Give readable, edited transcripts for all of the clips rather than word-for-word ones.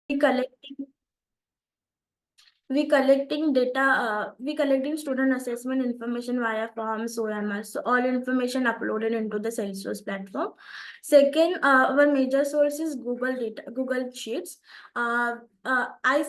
we collecting we collecting student assessment information via forms, OMR. So all information uploaded into the Salesforce platform. Second, our major source is Google data, Google Sheets. I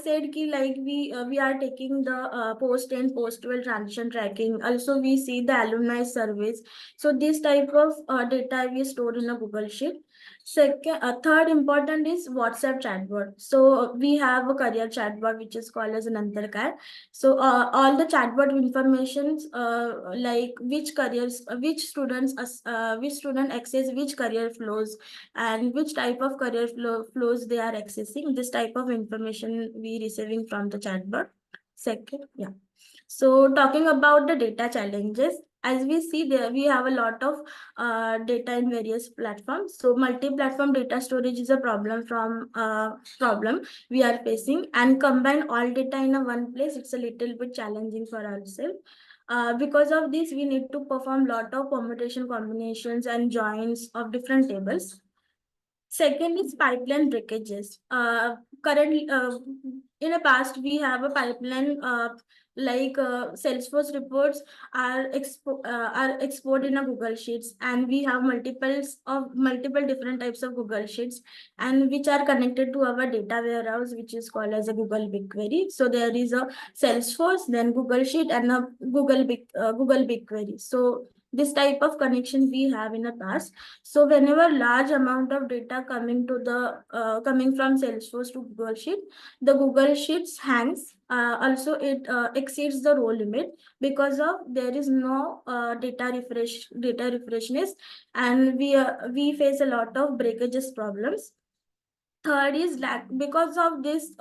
said ki like we are taking the post and post 12 transition tracking. Also, we see the alumni surveys. So this type of data we store in a Google Sheet. Second, third important is WhatsApp chatbot. So we have a career chatbot which is called as an Antarang. So all the chatbot informations like which careers, which student access which career flows, and which type of flows they are accessing. This type of information we receiving from the chatbot. Second, yeah. So talking about the data challenges, as we see there, we have a lot of data in various platforms. So multi-platform data storage is a problem we are facing, and combine all data in a one place. It's a little bit challenging for ourselves. Because of this, we need to perform lot of permutation combinations and joins of different tables. Second is pipeline breakages. Currently, in the past, we have a pipeline Salesforce reports are exported in a Google Sheets, and we have multiple different types of Google Sheets, and which are connected to our data warehouse, which is called as a Google BigQuery. So there is a Salesforce, then Google Sheet, and a Google BigQuery. So this type of connection we have in the past. So whenever large amount of data coming from Salesforce to Google Sheet, the Google Sheets hangs. Also, it exceeds the row limit because of there is no data refreshness, and we face a lot of breakages problems. Third is lack because of this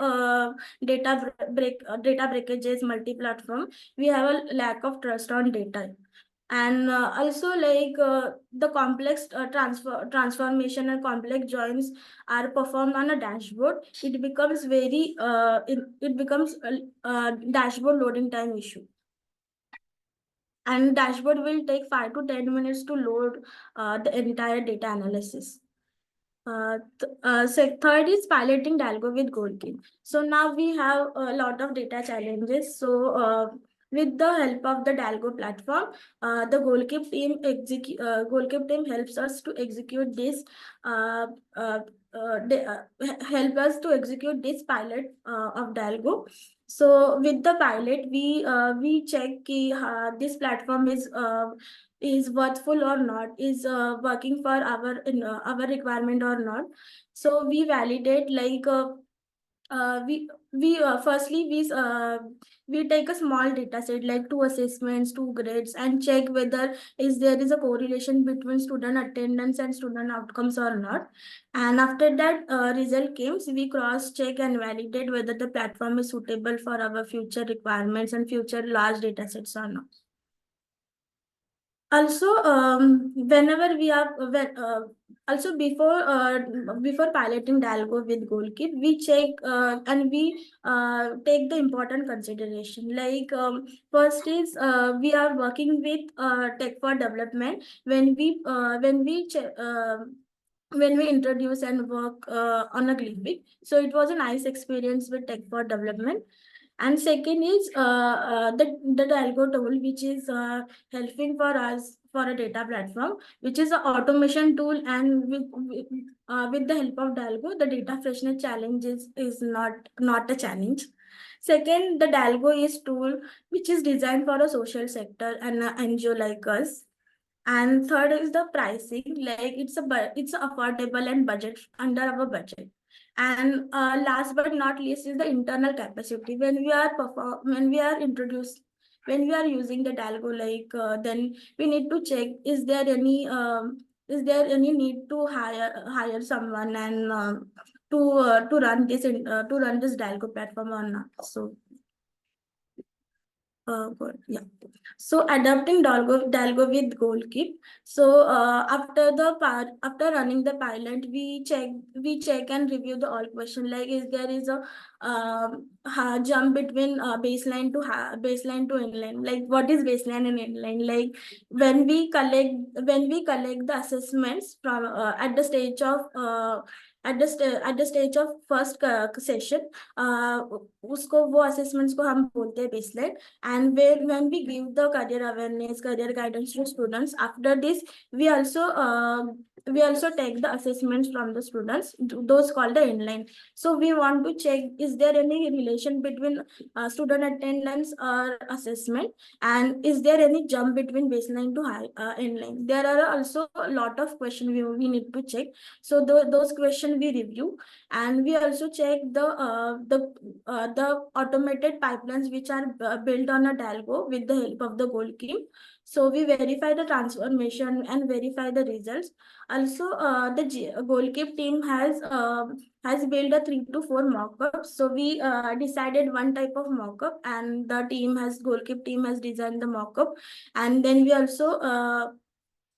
data breakages multi-platform. We have a lack of trust on data, and also the complex transformation and complex joins are performed on a dashboard. It becomes it becomes a dashboard loading time issue, and dashboard will take 5 to 10 minutes to load the entire data analysis. Third is piloting Dalgo with Goalkeep. So now we have a lot of data challenges. So with the help of the Dalgo platform, the Goalkeep team helps us to execute this. Uh, uh, Help us to execute this pilot of Dalgo. So with the pilot, we check ki, this platform is worthful or not, is working for our requirement or not. So we validate firstly we take a small data set like 2 assessments, 2 grades, and check whether there is a correlation between student attendance and student outcomes or not. And after that result comes, we cross check and validate whether the platform is suitable for our future requirements and future large data sets or not. Also, whenever we are also before piloting Dalgo with Goalkeep, we check and we take the important consideration. First is we are working with tech for development when we introduce and work on a Goalkeep. So it was a nice experience with tech for development. And second is the Dalgo tool, which is helping for us for a data platform, which is an automation tool. And with the help of Dalgo, the data freshness challenge is not a challenge. Second, the Dalgo is tool which is designed for a social sector and an NGO like us. And third is the pricing, like it's affordable and budget under our budget. And last but not least is the internal capacity. When we are introduced, when we are using the Dalgo, then we need to check is there any need to hire someone and to run to run this Dalgo platform or not. So good. Yeah. So adapting Dalgo with Goalkeep. So after running the pilot, we check and review the all question, like is there is a jump between baseline to inline. Like what is baseline and inline? Like when we collect the assessments from at the stage of at the stage of first session, उसको वो assessments को हम बोलते हैं baseline. And when we give the career awareness, career guidance to students, after this we also take the assessments from the students, those called the inline. So we want to check, is there any relation between student attendance or assessment, and is there any jump between baseline to high inline. There are also a lot of questions we need to check. So those questions we review, and we also check the automated pipelines which are built on a Dalgo with the help of the Goalkeep. So we verify the transformation and verify the results. Also, the Goalkeep team has built a 3 to 4 mock-ups. So we decided one type of mock-up, and the Goalkeep team has designed the mock-up, and then we also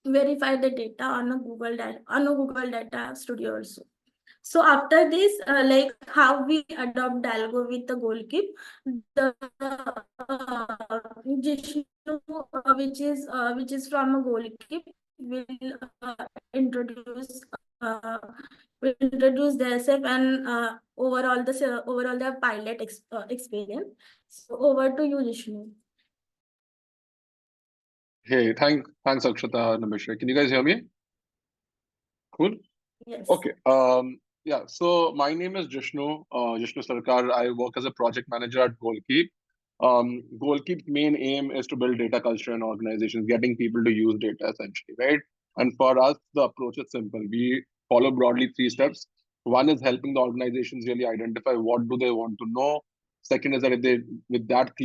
verify the data on a Google Data Studio also. So after this, like how we adopt Dalgo with the Goalkeep, the Jishnu, which is from a Goalkeep, will introduce uh, themselves and overall the pilot experience. So over to you, Jishnu. Hey, thanks, Akshata and Mishra. Can you guys hear me? Cool. Yes. Okay. Yeah. So my name is Jishnu Sarkar. I work as a project manager at Goalkeep. Goalkeep's main aim is to build data culture in organizations, getting people to use data essentially, right? And for us, the approach is simple. We follow broadly 3 steps. One is helping the organizations really identify what do they want to know. Second is that if they, with that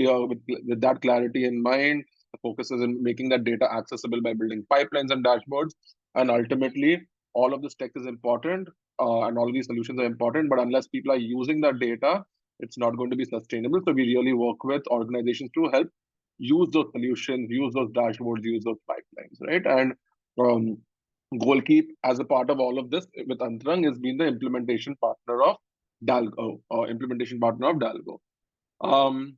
clarity in mind, the focus is in making that data accessible by building pipelines and dashboards. And ultimately, all of this tech is important, and all of these solutions are important, but unless people are using that data, it's not going to be sustainable. So we really work with organizations to help use those solutions, use those dashboards, use those pipelines, right? And um, Goalkeep, as a part of all of this with Antarang, has been the implementation partner of Dalgo. Um,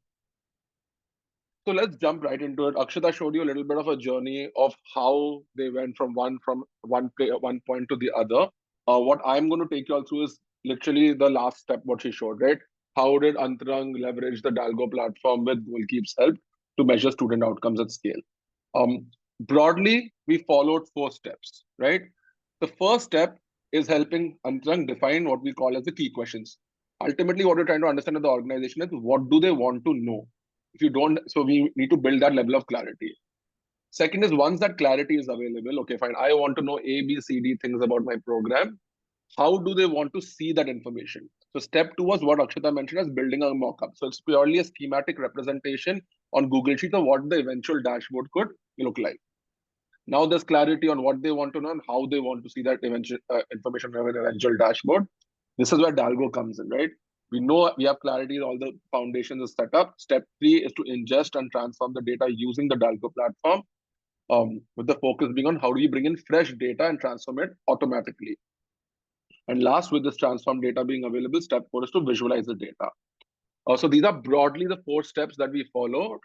so let's jump right into it. Akshata showed you a little bit of a journey of how they went from one point to the other. What I'm going to take you all through is literally the last step, what she showed, right? How did Antarang leverage the Dalgo platform with Goalkeep's help to measure student outcomes at scale? Broadly, we followed 4 steps, right? The first step is helping Antarang define what we call as the key questions. Ultimately, what we're trying to understand in the organization is what do they want to know? If you don't, so we need to build that level of clarity. Second is once that clarity is available, okay, fine, I want to know A, B, C, D things about my program. How do they want to see that information? So step 2 was what Akshata mentioned as building a mockup. So it's purely a schematic representation on Google Sheets of what the eventual dashboard could look like. Now there's clarity on what they want to know and how they want to see that eventual information on an eventual dashboard. This is where Dalgo comes in, right? We know we have clarity, all the foundations are set up. Step 3 is to ingest and transform the data using the Dalgo platform, with the focus being on how do you bring in fresh data and transform it automatically. And last, with this transform data being available, step 4 is to visualize the data. So these are broadly the 4 steps that we followed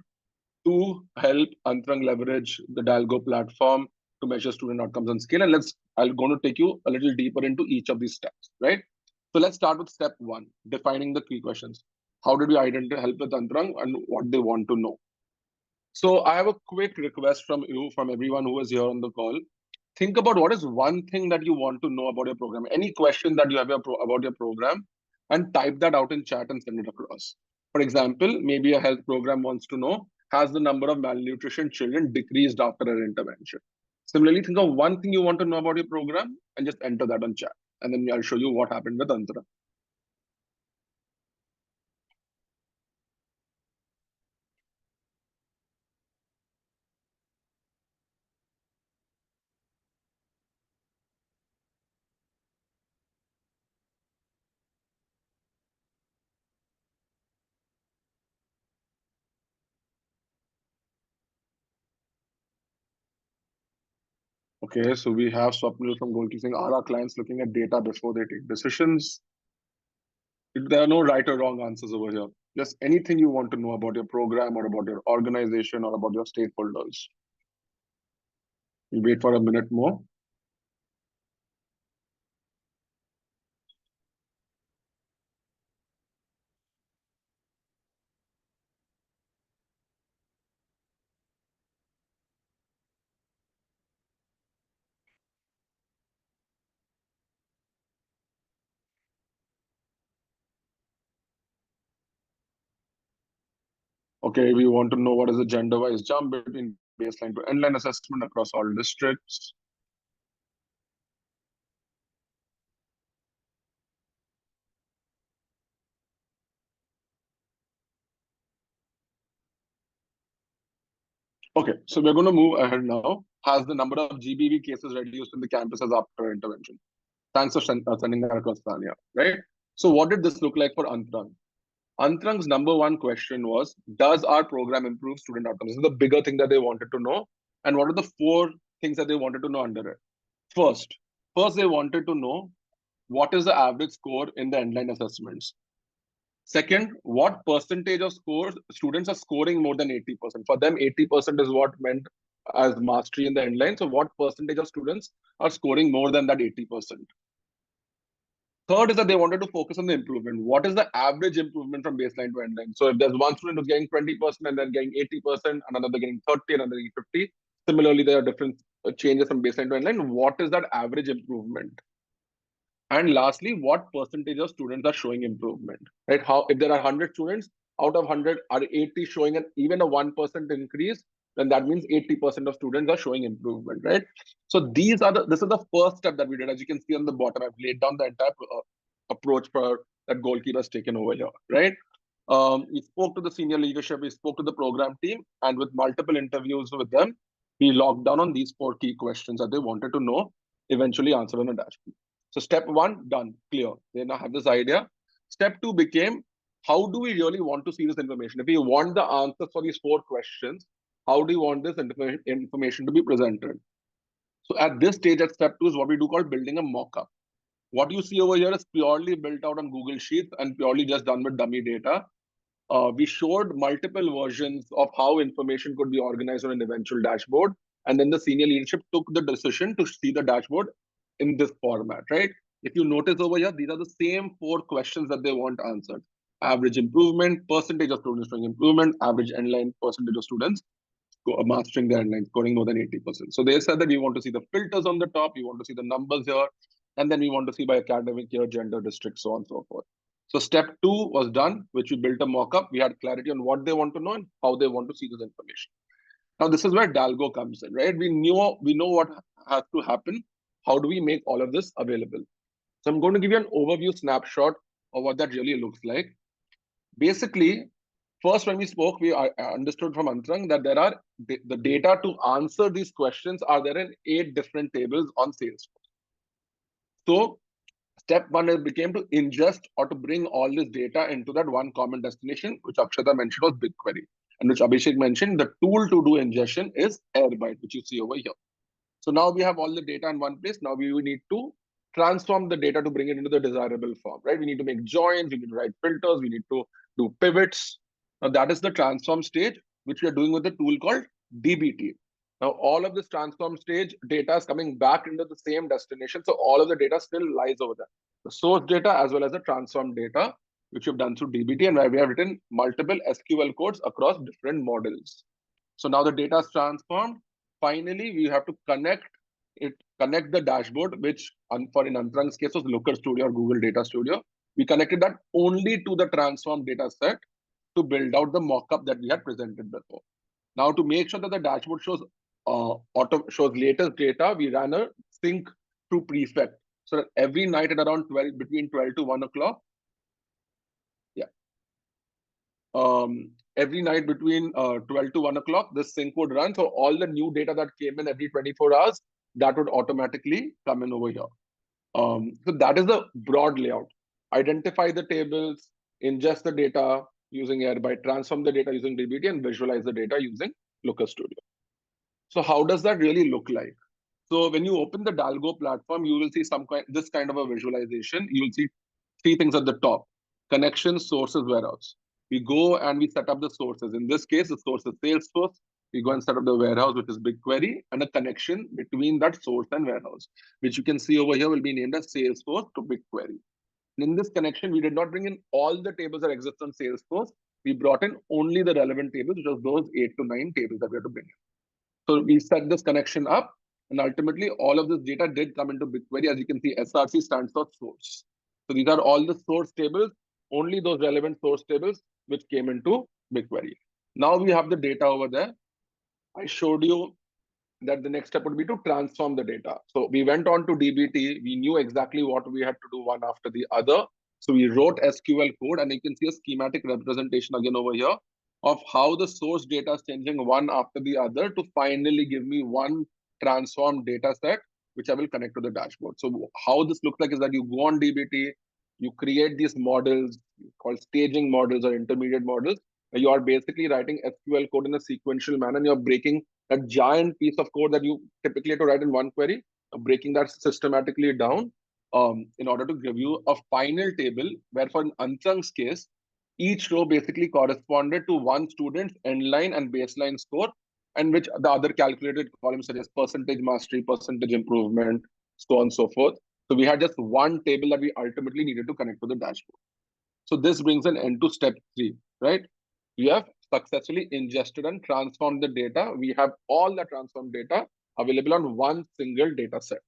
to help Antarang leverage the Dalgo platform to measure student outcomes on scale. And I'm going to take you a little deeper into each of these steps, right? So let's start with step 1, defining the key questions. How did we identify help with Antarang and what they want to know? So I have a quick request from you, from everyone who is here on the call. Think about what is one thing that you want to know about your program. Any question that you have about your program, and type that out in chat and send it across. For example, maybe a health program wants to know, has the number of malnutrition children decreased after an intervention? Similarly, think of one thing you want to know about your program and just enter that on chat. And then I'll show you what happened with Antara. Okay, so we have Swapnil from Goalkeep saying, are our clients looking at data before they take decisions? There are no right or wrong answers over here. Just anything you want to know about your program or about your organization or about your stakeholders. We'll wait for a minute more. Okay, we want to know what is the gender-wise jump between baseline to endline assessment across all districts. Okay, so we're going to move ahead now. Has the number of GBV cases reduced in the campuses after intervention? Thanks for sending that across, Tanya. Right? So what did this look like for Antarang? Antarang's number one question was, does our program improve student outcomes? This is the bigger thing that they wanted to know. And what are the four things that they wanted to know under it? First, they wanted to know what is the average score in the endline assessments. Second, what percentage of scores students are scoring more than 80%? For them, 80% is what meant as mastery in the endline. So what percentage of students are scoring more than that 80%? Third is that they wanted to focus on the improvement. What is the average improvement from baseline to endline? So if there's one student who's getting 20% and then getting 80%, another getting 30, another getting 50. Similarly, there are different changes from baseline to endline. What is that average improvement? And lastly, what percentage of students are showing improvement, right? How, if there are 100 students, out of 100, are 80 showing even a 1% increase, then that means 80% of students are showing improvement, right? So this is the first step that we did. As you can see on the bottom, I've laid down the entire approach for that Goalkeep has taken over here, right? We spoke to the senior leadership, we spoke to the program team, and with multiple interviews with them, we locked down on these four key questions that they wanted to know, eventually answered on a dashboard. So step one, done, clear. They now have this idea. Step two became, how do we really want to see this information? If we want the answers for these four questions, how do you want this information to be presented? So at this stage, at step two is what we do call building a mock-up. What you see over here is purely built out on Google Sheets and purely just done with dummy data. We showed multiple versions of how information could be organized on an eventual dashboard. And then the senior leadership took the decision to see the dashboard in this format, right? If you notice over here, these are the same four questions that they want answered. Average improvement, percentage of students showing improvement, average endline, percentage of students mastering their endline, scoring more than 80%. So they said that we want to see the filters on the top, we want to see the numbers here, and then we want to see by academic year, gender, district, so on and so forth. So step two was done, which we built a mock-up. We had clarity on what they want to know and how they want to see this information. Now, this is where Dalgo comes in, right? We know what has to happen. How do we make all of this available? So I'm going to give you an overview snapshot of what that really looks like. Basically, first, when we spoke, we understood from Antarang that there are the data to answer these questions are there in 8 different tables on Salesforce. So step one became to ingest or to bring all this data into that one common destination, which Akshata mentioned was BigQuery, and which Abhishek mentioned. The tool to do ingestion is Airbyte, which you see over here. So now we have all the data in one place. Now we need to transform the data to bring it into the desirable form, right? We need to make joins, we need to write filters, we need to do pivots. Now that is the transform stage, which we are doing with the tool called DBT. Now all of this transform stage data is coming back into the same destination. So all of the data still lies over there. The source data as well as the transform data, which we've done through DBT, and where we have written multiple SQL codes across different models. So now the data is transformed. Finally, we have to connect the dashboard, which for in Antarang's case was Looker Studio or Google Data Studio. We connected that only to the transformed data set to build out the mock-up that we had presented before. Now, to make sure that the dashboard shows latest data, we ran a sync through prefect. So that every night at around between 12 to 1 o'clock, every night between 12 to 1 o'clock, this sync would run. So all the new data that came in every 24 hours, that would automatically come in over here. So that is the broad layout. Identify the tables, ingest the data using Airbyte, transform the data using DBT, and visualize the data using Looker Studio. So how does that really look like? So when you open the Dalgo platform, you will see this kind of a visualization. You will see 3 things at the top: connections, sources, warehouse. We go and we set up the sources. In this case, the source is Salesforce. We go and set up the warehouse, which is BigQuery, and a connection between that source and warehouse, which you can see over here will be named as Salesforce to BigQuery. And in this connection, we did not bring in all the tables that exist on Salesforce. We brought in only the relevant tables, which was those 8 to 9 tables that we had to bring in. So we set this connection up, and ultimately all of this data did come into BigQuery. As you can see, SRC stands for source. So these are all the source tables, only those relevant source tables which came into BigQuery. Now we have the data over there. I showed you that the next step would be to transform the data. So we went on to DBT. We knew exactly what we had to do one after the other. So we wrote SQL code, and you can see a schematic representation again over here of how the source data is changing one after the other to finally give me one transformed data set, which I will connect to the dashboard. So how this looks like is that you go on DBT, you create these models called staging models or intermediate models. You are basically writing SQL code in a sequential manner, and you're breaking a giant piece of code that you typically have to write in one query, breaking that systematically down in order to give you a final table where, for an Antarang's case, each row basically corresponded to one student's endline and baseline score, and which the other calculated columns such as percentage mastery, percentage improvement, so on and so forth. So we had just one table that we ultimately needed to connect to the dashboard. So this brings an end to step 3, right? We have successfully ingested and transformed the data. We have all the transformed data available on one single data set.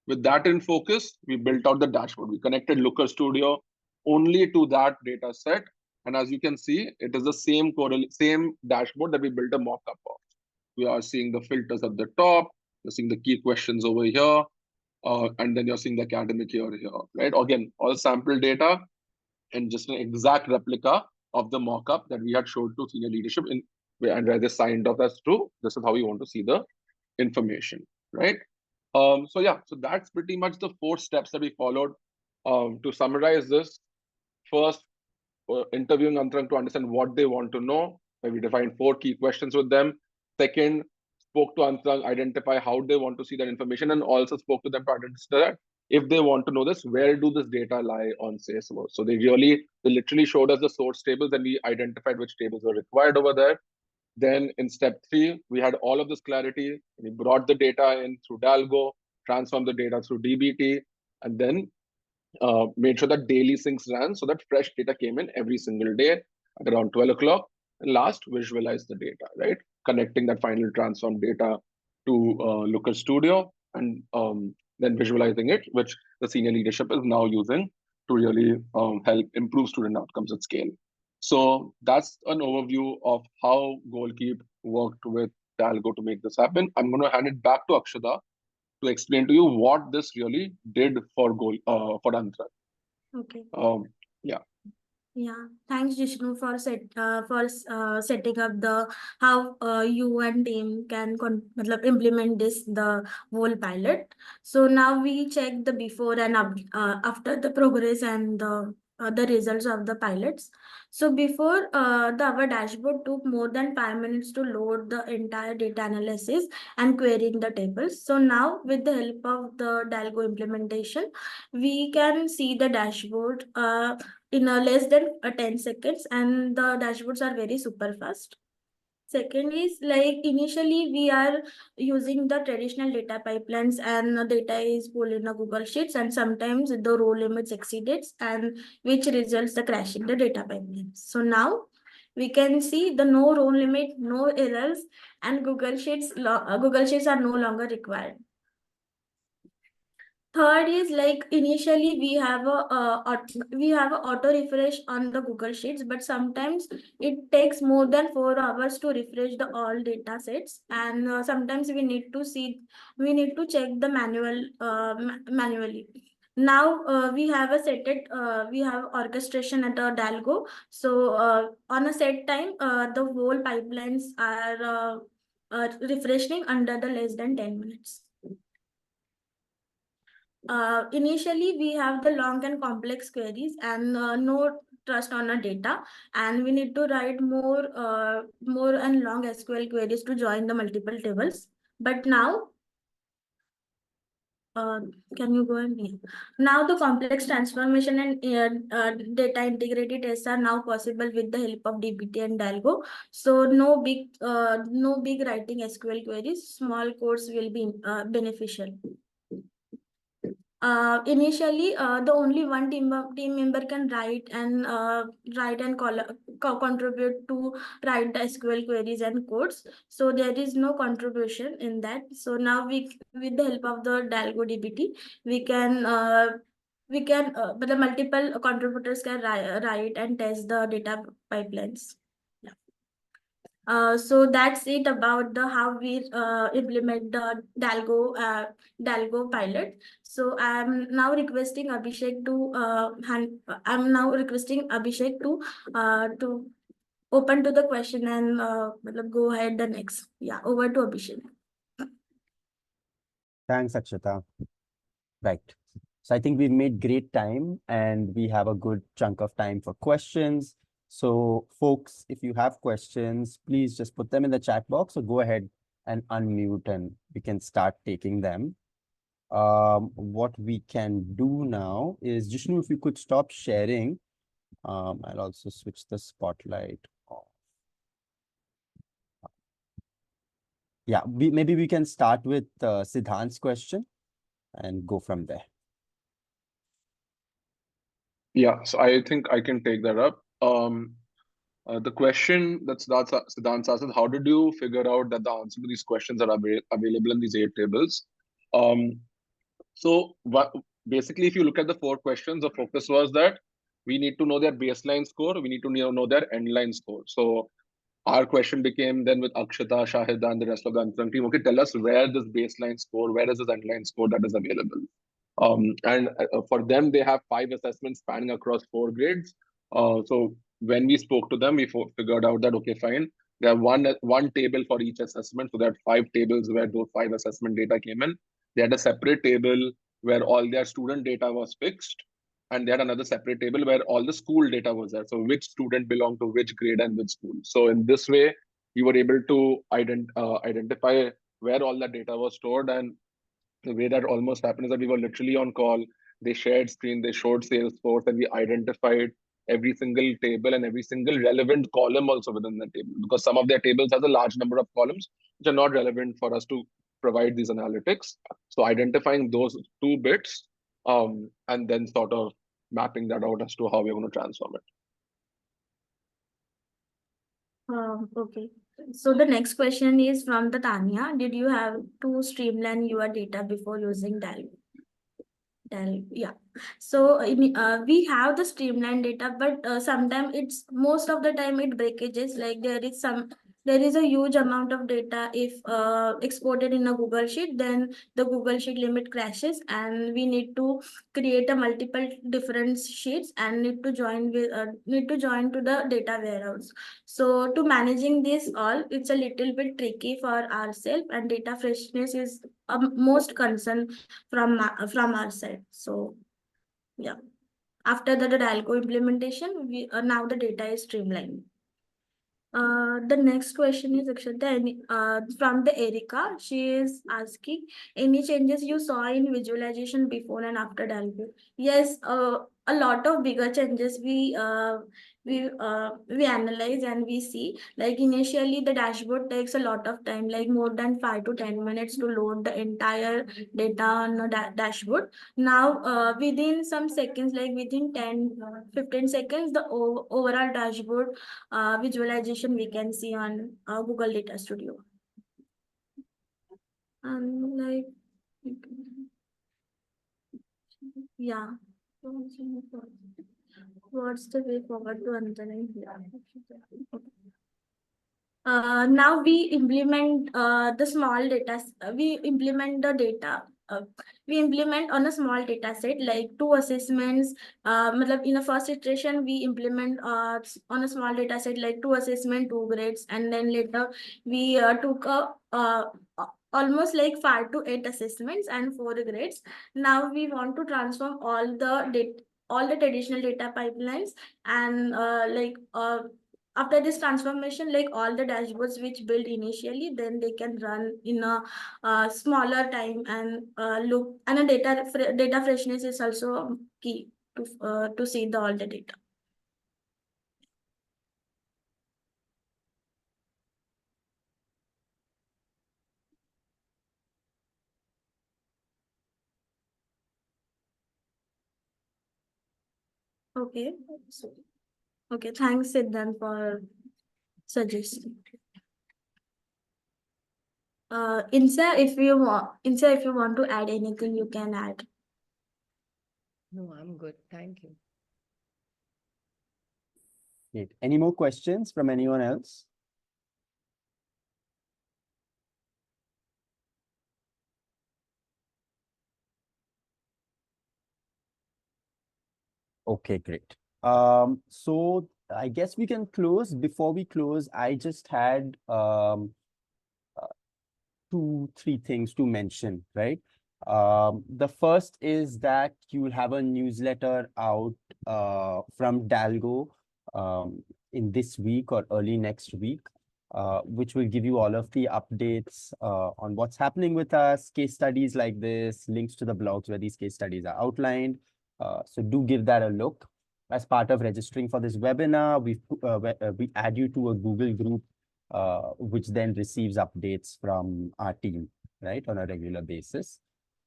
With that in focus, we built out the dashboard. We connected Looker Studio only to that data set. And as you can see, it is the same dashboard that we built a mock-up of. We are seeing the filters at the top. You're seeing the key questions over here. And then you're seeing the academic here, right? Again, all sample data and just an exact replica of the mock-up that we had showed to senior leadership in, and where they signed off as true. This is how we want to see the information, right? So yeah, so that's pretty much the 4 steps that we followed. To summarize this, first, interviewing Antarang to understand what they want to know. We defined 4 key questions with them. Second, spoke to Antarang, identify how they want to see that information, and also spoke to them to understand if they want to know this, where do this data lie on Salesforce. So they literally showed us the source tables, and we identified which tables were required over there. Then in step 3, we had all of this clarity. We brought the data in through Dalgo, transformed the data through DBT, and then made sure that daily syncs ran so that fresh data came in every single day at around 12 o'clock. And last, visualize the data, right? Connecting that final transform data to Looker Studio, and then visualizing it, which the senior leadership is now using to really help improve student outcomes at scale. So that's an overview of how Goalkeep worked with Dalgo to make this happen. I'm going to hand it back to Akshada to explain to you what this really did for Antarang. Okay. Yeah. Yeah, thanks Jishnu for setting up the how you and team can implement the whole pilot. So now we check the before and after the progress and the results of the pilots. So before our dashboard took more than 5 minutes to load the entire data analysis and querying the tables. So now with the help of the Dalgo implementation, we can see the dashboard in less than 10 seconds, and the dashboards are very super fast. Second is like initially we are using the traditional data pipelines, and the data is pulled in a Google Sheets, and sometimes the row limits exceeded, and which results the crashing the data pipelines. So now we can see the no row limit, no errors, and Google Sheets are no longer required. Third is like initially we have a auto refresh on the Google Sheets, but sometimes it takes more than 4 hours to refresh the all data sets, and sometimes we need to check the manually. Now we have orchestration at a Dalgo. So on a set time, the whole pipelines are refreshing under the less than 10 minutes. Initially we have the long and complex queries and no trust on our data, and we need to write more and long SQL queries to join the multiple tables. But now uh, can you go and yeah. Now the complex transformation and data integrity tests are now possible with the help of DBT and Dalgo. So no big writing SQL queries. Small codes will be beneficial. Initially, the only one team member can write and contribute to write the SQL queries and codes. So there is no contribution in that. So now with the help of the Dalgo DBT, but the multiple contributors can write and test the data pipelines. Yeah. So that's it about the how we implement the Dalgo pilot. So I'm now requesting Abhishek to open to the question and go ahead the next. Yeah, over to Abhishek. Thanks, Akshata. Right. So I think we've made great time and we have a good chunk of time for questions. So folks, if you have questions, please just put them in the chat box or go ahead and unmute and we can start taking them. What we can do now is, Jishnu, if you could stop sharing, I'll also switch the spotlight off. Yeah, maybe we can start with Siddhant's question and go from there. Yeah, so I think I can take that up. The question that Siddhant asked is, how did you figure out that the answer to these questions are available in these 8 tables? So basically, if you look at the 4 questions, the focus was that we need to know their baseline score, we need to know their endline score. So our question became then with Akshata, Shahida, and the rest of the Antarang team, okay, tell us where this baseline score, where is this endline score that is available? And for them, they have 5 assessments spanning across 4 grades. So when we spoke to them, we figured out that, okay, fine, there are one table for each assessment. So there are 5 tables where those 5 assessment data came in. They had a separate table where all their student data was fixed. And they had another separate table where all the school data was there. So which student belonged to which grade and which school. So in this way, we were able to identify where all that data was stored. And the way that almost happened is that we were literally on call. They shared screen, they showed Salesforce, and we identified every single table and every single relevant column also within the table. Because some of their tables has a large number of columns which are not relevant for us to provide these analytics. So identifying those 2 bits, and then sort of mapping that out as to how we're going to transform it. Okay. So the next question is from the Tanya. Did you have to streamline your data before using Dalgo? Yeah. So we have the streamlined data, but sometimes it's most of the time it breakages. Like there is a huge amount of data if exported in a Google Sheet, then the Google Sheet limit crashes, and we need to create a multiple different sheets and need to join to the data warehouse. So to managing this all, it's a little bit tricky for ourselves, and data freshness is most concern from our side. So yeah, after the Dalgo implementation, we now the data is streamlined. The next question is from the Erica. She is asking any changes you saw in visualization before and after Dalgo. Yes, a lot of bigger changes we analyze and we see. Like initially, the dashboard takes a lot of time, like more than 5 to 10 minutes to load the entire data on a dashboard. Now, within some seconds, like within 10-15 seconds, the overall dashboard visualization we can see on Google Data Studio. And like, yeah. What's the way forward to Antarang? Now we implement the small data. We implement the data. We implement on a small data set like 2 assessments. In a first iteration, we implement on a small data set like 2 assessment, 2 grades, and then later we took almost like 5 to 8 assessments and 4 grades. Now we want to transform all the traditional data pipelines and after this transformation, like all the dashboards which built initially, then they can run in a smaller time and look. And a data freshness is also key to see all the data. Okay. Okay. Thanks, Siddhan, for suggesting. Insa, if you want to add anything, you can add. No, I'm good. Thank you. Great. Any more questions from anyone else? Okay, great. So I guess we can close. Before we close, I just had 2, 3 things to mention, right? The first is that you will have a newsletter out from Dalgo in this week or early next week, which will give you all of the updates on what's happening with us, case studies like this, links to the blogs where these case studies are outlined. So do give that a look. As part of registering for this webinar, we add you to a Google group which then receives updates from our team, right, on a regular basis.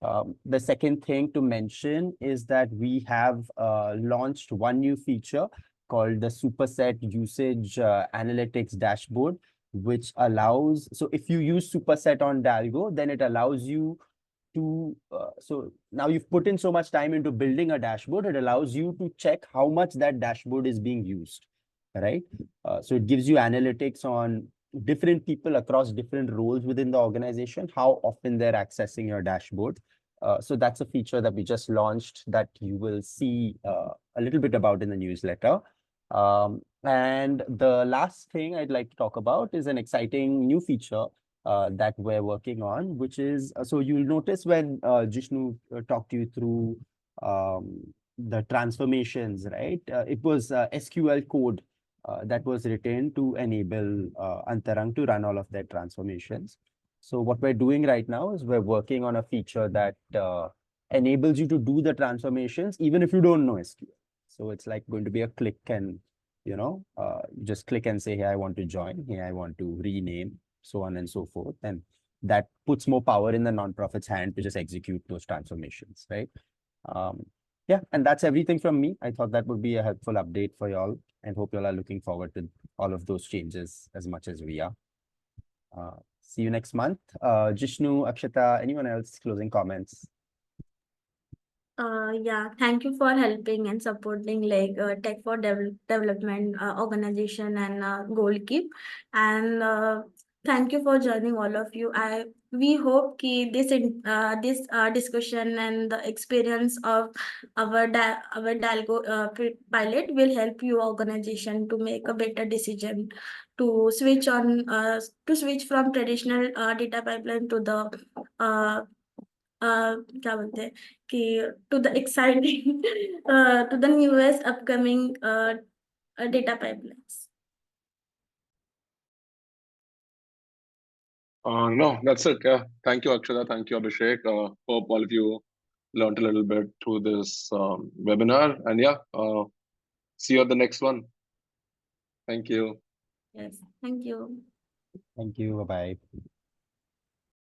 The second thing to mention is that we have launched one new feature called the Superset Usage Analytics Dashboard, which allows, so if you use Superset on Dalgo, then it allows you to, so now you've put in so much time into building a dashboard, it allows you to check how much that dashboard is being used, right? So it gives you analytics on different people across different roles within the organization, how often they're accessing your dashboard. So that's a feature that we just launched that you will see a little bit about in the newsletter. And the last thing I'd like to talk about is an exciting new feature that we're working on, which is, so you'll notice when Jishnu talked you through the transformations, right? It was SQL code that was written to enable Antarang to run all of their transformations. So what we're doing right now is we're working on a feature that enables you to do the transformations even if you don't know SQL. So it's like going to be a click and, you just click and say, hey, I want to join, hey, I want to rename, so on and so forth. And that puts more power in the nonprofit's hand to just execute those transformations, right? Yeah, and that's everything from me. I thought that would be a helpful update for y'all, and hope y'all are looking forward to all of those changes as much as we are. See you next month. Jishnu, Akshata, anyone else closing comments? Yeah, thank you for helping and supporting like Tech for Development organization and Goalkeep. And thank you for joining all of you. We hope ki this discussion and the experience of our Dalgo pilot will help you organization to make a better decision to switch from traditional data pipeline to the uh, क्या बोलते हैं कि to the exciting to the newest upcoming data pipelines. No, that's it. Yeah. Thank you, Akshata. Thank you, Abhishek. Hope all of you learned a little bit through this webinar. And yeah, see you at the next one. Thank you. Yes, thank you. Thank you. Bye-bye.